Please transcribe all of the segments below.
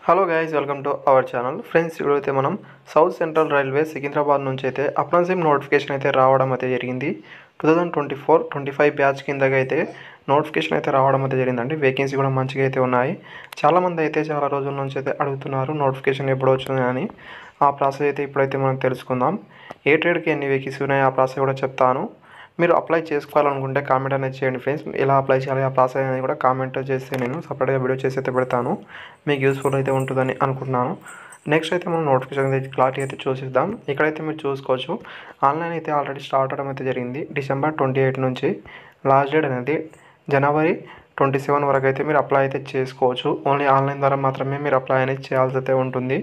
Hello guys, welcome to our channel. Friends, ఇప్పుడైతే మనం south central railway Secunderabad నుంచి అయితే అప్రెంటిస్‌షిప్ నోటిఫికేషన్ అయితే రావడం అయితే జరిగింది. 2024-25 బ్యాచ్ కిందగా అయితే నోటిఫికేషన్ అయితే రావడం అయితే జరిగిందండి. వేకెన్సీ కూడా మంచిగా అయితే ఉన్నాయి. చాలామంది అయితే చాలా రోజుల నుంచి అయితే అడుగుతున్నారు నోటిఫికేషన్ ఎప్పుడు వస్తుంది అని. ఆ ప్రాసెస్ అయితే ఇప్పుడైతే మనం తెలుసుకుందాం. ఏ ట్రేడ్కి ఎన్ని వేకెన్సీ ఉన్నాయి ఆ ప్రాసెస్ కూడా చెప్తాను. మీరు అప్లై చేసుకోవాలనుకుంటే కామెంట్ అనేది చేయండి ఫ్రెండ్స్. ఎలా అప్లై చేయాలి ఆ ప్రాసెస్ అనేది కూడా కామెంట్ చేస్తే నేను సపరేట్గా వీడియో చేసి అయితే పెడతాను. మీకు యూస్ఫుల్ అయితే ఉంటుందని అనుకుంటున్నాను. నెక్స్ట్ అయితే మనం నోటిఫికేషన్ అయితే క్లారిటీ అయితే చూసిద్దాం. ఇక్కడైతే మీరు చూసుకోవచ్చు, ఆన్లైన్ అయితే ఆల్రెడీ స్టార్ట్ అవడం అయితే జరిగింది. December 28 నుంచి లాస్ట్ డేట్ అనేది January 27 వరకు అయితే మీరు అప్లై అయితే చేసుకోవచ్చు. ఓన్లీ ఆన్లైన్ ద్వారా మాత్రమే మీరు అప్లై అనేది చేయాల్సి అయితే ఉంటుంది.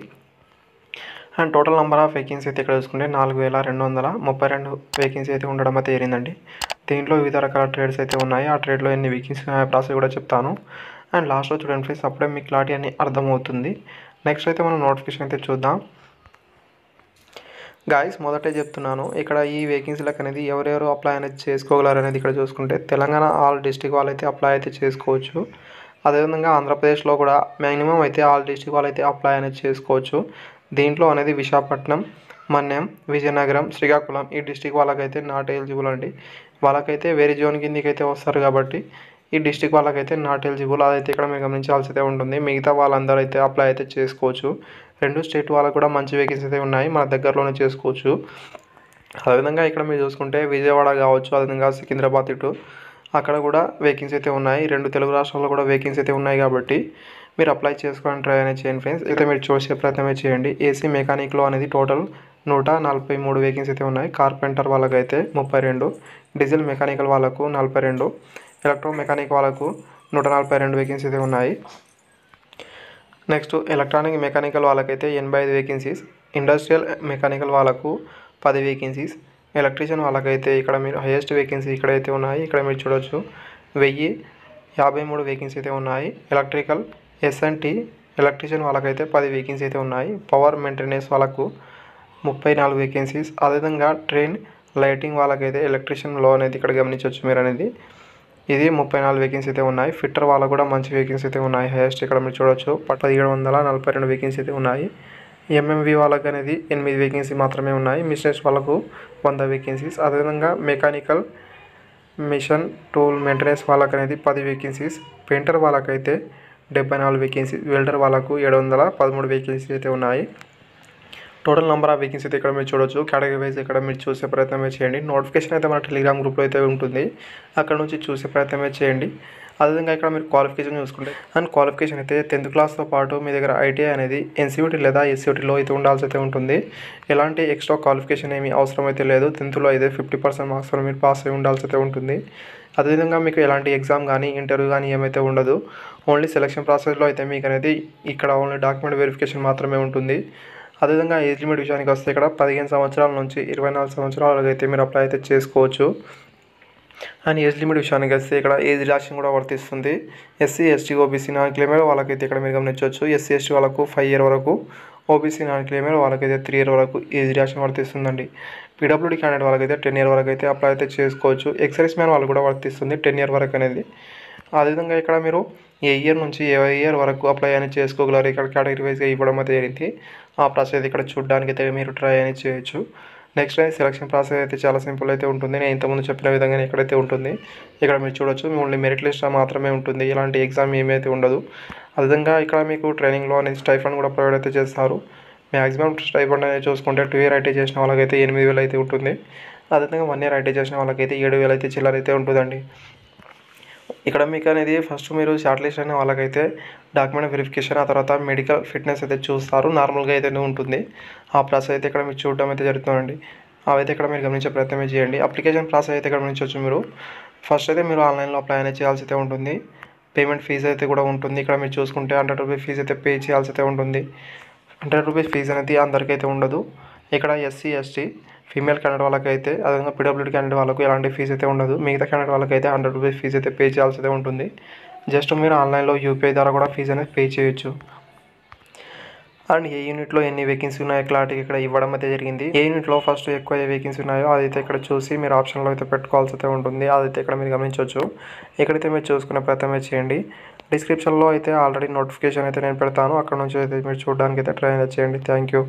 And total number of vacancy అయితే ఇక్కడ చూసుకుంటే 4232 వేకెన్సీ అయితే ఉండడం అయితే జరిగిందండి. దీంట్లో వివిధ రకాల ట్రేడ్స్ అయితే ఉన్నాయి. ఆ ట్రేడ్లో ఎన్ని వేకెన్సీ ఉన్నాయో ప్రాసెస్ కూడా చెప్తాను. అండ్ లాస్ట్లో చూడండి ఫ్రెండ్స్, అప్పుడే మీకు క్లారిటీ అని అర్థమవుతుంది. నెక్స్ట్ అయితే మనం నోటిఫికేషన్ అయితే చూద్దాం. గాయస్, మొదటే చెప్తున్నాను, ఇక్కడ ఈ వేకెన్సీలకు అనేది ఎవరెవరు అప్లై అనేది చేసుకోగలరు అనేది ఇక్కడ చూసుకుంటే తెలంగాణ ఆల్ డిస్ట్రిక్ట్ వాళ్ళు అయితే అప్లై అయితే చేసుకోవచ్చు. అదేవిధంగా ఆంధ్రప్రదేశ్లో కూడా మ్యాక్సిమం అయితే ఆల్ డిస్ట్రిక్ట్ వాళ్ళు అయితే అప్లై అనేది చేసుకోవచ్చు. దీంట్లో అనేది విశాఖపట్నం, మన్యం, విజయనగరం, శ్రీకాకుళం ఈ డిస్ట్రిక్ట్ వాళ్ళకైతే నాట్ ఎలిజిబుల్ అండి. వాళ్ళకైతే వేరే జోన్ కిందకి అయితే వస్తారు కాబట్టి ఈ డిస్ట్రిక్ట్ వాళ్ళకైతే నాట్ ఎలిజిబుల్. అదైతే ఇక్కడ మీరు గమనించాల్సి అయితే ఉంటుంది. మిగతా వాళ్ళందరూ అయితే అప్లై అయితే చేసుకోవచ్చు. రెండు స్టేట్ వాళ్ళకు కూడా మంచి వేకెన్సీ అయితే ఉన్నాయి, మన దగ్గరలోనే చేసుకోవచ్చు. అదేవిధంగా ఇక్కడ మీరు చూసుకుంటే విజయవాడ కావచ్చు, అదేవిధంగా సికింద్రాబాద్ ఇటు అక్కడ కూడా వేకెన్సీ అయితే ఉన్నాయి. రెండు తెలుగు రాష్ట్రాల్లో కూడా వేకెన్సీ అయితే ఉన్నాయి కాబట్టి మీరు అప్లై చేసుకోవడానికి ట్రై అనేది చేయండి ఫ్రెండ్స్. అయితే మీరు చూసే ప్రయత్నమే చేయండి. ఏసీ మెకానిక్లో అనేది టోటల్ 143 వేకెన్సీ అయితే ఉన్నాయి. కార్పెంటర్ వాళ్ళకైతే 32, డీజిల్ మెకానికల్ వాళ్ళకు 42, ఎలక్ట్రో మెకానిక్ వాళ్ళకు 142 వేకెన్సీ అయితే ఉన్నాయి. నెక్స్ట్ ఎలక్ట్రానిక్ మెకానికల్ వాళ్ళకైతే 85 వేకెన్సీస్, ఇండస్ట్రియల్ మెకానికల్ వాళ్ళకు 10 వేకెన్సీస్, ఎలక్ట్రీషియన్ వాళ్ళకైతే ఇక్కడ మీరు హైయెస్ట్ వేకెన్సీ ఇక్కడైతే ఉన్నాయి. ఇక్కడ మీరు చూడొచ్చు 1053 వేకెన్సీ అయితే ఉన్నాయి. ఎలక్ట్రికల్ ఎస్ఎన్టీ ఎలక్ట్రీషియన్ వాళ్ళకైతే 10 వేకెన్సీ అయితే ఉన్నాయి. పవర్ మెయింటెనెన్స్ వాళ్ళకు 34 వేకెన్సీస్. అదేవిధంగా ట్రైన్ లైటింగ్ వాళ్ళకైతే ఎలక్ట్రీషియన్లో అనేది ఇక్కడ గమనించవచ్చు మీరు అనేది ఇది 34 వేకెన్సీ అయితే ఉన్నాయి. ఫిట్టర్ వాళ్ళకు కూడా మంచి వేకెన్సీ అయితే ఉన్నాయి. హైయెస్ట్ ఇక్కడ మీరు చూడొచ్చు 1742 వేకెన్సీ అయితే ఉన్నాయి. ఎంఎంవి వాళ్ళకి అనేది 8 వేకెన్సీ మాత్రమే ఉన్నాయి. మిషనరీస్ వాళ్ళకు 100 వేకెన్సీస్. అదేవిధంగా మెకానికల్ మిషన్ టూల్ మెయింటెనెన్స్ వాళ్ళకి అనేది 10 వేకెన్సీస్. పెయింటర్ వాళ్ళకైతే 74 వేకెన్సీస్. వెల్డర్ వాళ్ళకు 713 వేకెన్సీ అయితే ఉన్నాయి. టోటల్ నెంబర్ ఆఫ్ వేకెన్సీ అయితే ఇక్కడ మీరు చూడొచ్చు. కేటగిరీ వైజ్ ఇక్కడ మీరు చూసే ప్రయత్నమే చేయండి. నోటిఫికేషన్ అయితే మన టెలిగ్రామ్ గ్రూప్లో అయితే ఉంటుంది, అక్కడ నుంచి చూసే ప్రయత్నమే చేయండి. అదేవిధంగా ఇక్కడ మీరు క్వాలిఫికేషన్ చూసుకుంటే అండ్ క్వాలిఫికేషన్ అయితే 10th క్లాస్తో పాటు మీ దగ్గర ఐటీఐ అనేది ఎన్సీయూటీ లేదా ఎస్సీయూటీలో అయితే ఉండాల్సి అయితే ఉంటుంది. ఎలాంటి ఎక్స్ట్రా క్వాలిఫికేషన్ ఏమీ అవసరం అయితే లేదు. 10thలో అయితే 50% మార్క్స్లో మీరు పాస్ అయి ఉండాల్సి అయితే ఉంటుంది. అదేవిధంగా మీకు ఎలాంటి ఎగ్జామ్ కానీ ఇంటర్వ్యూ కానీ ఏమైతే ఉండదు. ఓన్లీ సెలక్షన్ ప్రాసెస్లో అయితే మీకు అనేది ఇక్కడ ఓన్లీ డాక్యుమెంట్ వెరిఫికేషన్ మాత్రమే ఉంటుంది. అదేవిధంగా ఏజ్ లిమిట్ విషయానికి వస్తే ఇక్కడ 15 సంవత్సరాల నుంచి 24 సంవత్సరాలకు అయితే మీరు అప్లై అయితే చేసుకోవచ్చు. అండ్ ఏజ్ లిమిట్ విషయానికి వస్తే ఇక్కడ ఏజ్ రిలాక్షన్ కూడా వర్తిస్తుంది. ఎస్సీ ఎస్టీ ఓబీసీ నాన్ క్లెయిమర్ వాళ్ళకైతే ఇక్కడ మీరు గమనించవచ్చు. ఎస్సీ ఎస్టీ వాళ్ళకు 5 years వరకు, ఓబీసీ నాన్ క్లెయిమర్ వాళ్ళకైతే 3 years వరకు ఏజ్ రిలాక్షన్ వర్తిస్తుందండి. పీడబ్ల్యూడీ క్యాండిడేట్ వాళ్ళకైతే 10 years వరకు అయితే అప్లై అయితే చేసుకోవచ్చు. ఎక్సైజ్ మ్యాన్ వాళ్ళు కూడా వర్తిస్తుంది 10 years వరకు అనేది. అదేవిధంగా ఇక్కడ మీరు ఏ ఇయర్ నుంచి ఏ ఇయర్ వరకు అప్లై అనేది చేసుకోగలరు ఇక్కడ కేటగిరీ వైజ్గా ఇవ్వడం అయితే జరిగింది. ఆ ప్రాసెస్ ఇక్కడ చూడడానికి అయితే మీరు ట్రై అనేది చేయొచ్చు. నెక్స్ట్ అయితే సెలక్షన్ ప్రాసెస్ అయితే చాలా సింపుల్ అయితే ఉంటుంది. నేను ఇంతకుముందు చెప్పిన విధంగానే ఇక్కడైతే ఉంటుంది. ఇక్కడ మీరు చూడొచ్చు ఓన్లీ మెరిట్ లిస్ట్ మాత్రమే ఉంటుంది, ఇలాంటి ఎగ్జామ్ ఏమైతే ఉండదు. అదేవిధంగా ఇక్కడ మీకు ట్రైనింగ్లో అనేది స్టైఫండ్ కూడా ప్రొవైడ్ అయితే చేస్తారు. మ్యాక్సిమం స్టైఫండ్ అనేది చూసుకుంటే 2 years ఐటీ చేసిన వాళ్ళకైతే 8,000 అయితే ఉంటుంది. అదేవిధంగా 1 year ఐటీ చేసిన వాళ్ళకైతే 7,000 అయితే చిల్లర అయితే ఉంటుందండి. ఇక్కడ మీకు అనేది ఫస్ట్ మీరు షార్ట్ లిస్ట్ అయిన వాళ్ళకైతే డాక్యుమెంట్ వెరిఫికేషన్, ఆ తర్వాత మెడికల్ ఫిట్నెస్ అయితే చూస్తారు. నార్మల్గా అయితే ఉంటుంది. ఆ ప్రాసెస్ అయితే ఇక్కడ మీరు చూడడం అయితే జరుగుతుందండి. అవైతే ఇక్కడ మీరు గమనించే ప్రయత్నమే చేయండి. అప్లికేషన్ ప్రాసెస్ అయితే ఇక్కడ గమనించవచ్చు మీరు. ఫస్ట్ అయితే మీరు ఆన్లైన్లో అప్లై అనేది చేయాల్సి అయితే ఉంటుంది. పేమెంట్ ఫీజు అయితే కూడా ఉంటుంది. ఇక్కడ మీరు చూసుకుంటే 100 రూపీస్ ఫీజు అయితే పే చేయాల్సి అయితే ఉంటుంది. 100 రూపీస్ ఫీజు అనేది అందరికైతే ఉండదు. ఇక్కడ ఎస్సీ ఎస్టీ ఫీమేల్ క్యాండిడేట్ వాళ్ళకైతే, అదేవిధంగా పీడబ్ల్యూడీ క్యాండిడేట్ వాళ్ళకు ఎలాంటి ఫీజు అయితే ఉండదు. మిగతా క్యాండిడేట్ వాళ్ళకైతే 100 రూపీస్ ఫీజు అయితే పే చేయాల్సి అయితే ఉంటుంది. జస్ట్ మీరు ఆన్లైన్లో యూపీఐ ద్వారా కూడా ఫీజు అనేది పే చేయొచ్చు. అండ్ ఏ యూనిట్లో ఎన్ని వేకెన్సీ ఉన్నాయో క్లారిటీ ఇక్కడ ఇవ్వడం అయితే జరిగింది. ఏ యూనిట్లో ఫస్ట్ ఎక్కువ ఏ వేకెన్సీ ఉన్నాయో అదైతే ఇక్కడ చూసి మీరు ఆప్షన్లో అయితే పెట్టుకోవాల్సి అయితే ఉంటుంది. అదైతే ఇక్కడ మీరు గమనించవచ్చు. ఇక్కడైతే మీరు చూసుకునే ప్రయత్నమే చేయండి. డిస్క్రిప్షన్లో అయితే ఆల్రెడీ నోటిఫికేషన్ అయితే నేను పెడతాను, అక్కడ నుంచి అయితే మీరు చూడడానికి అయితే ట్రై చేయండి. Thank you.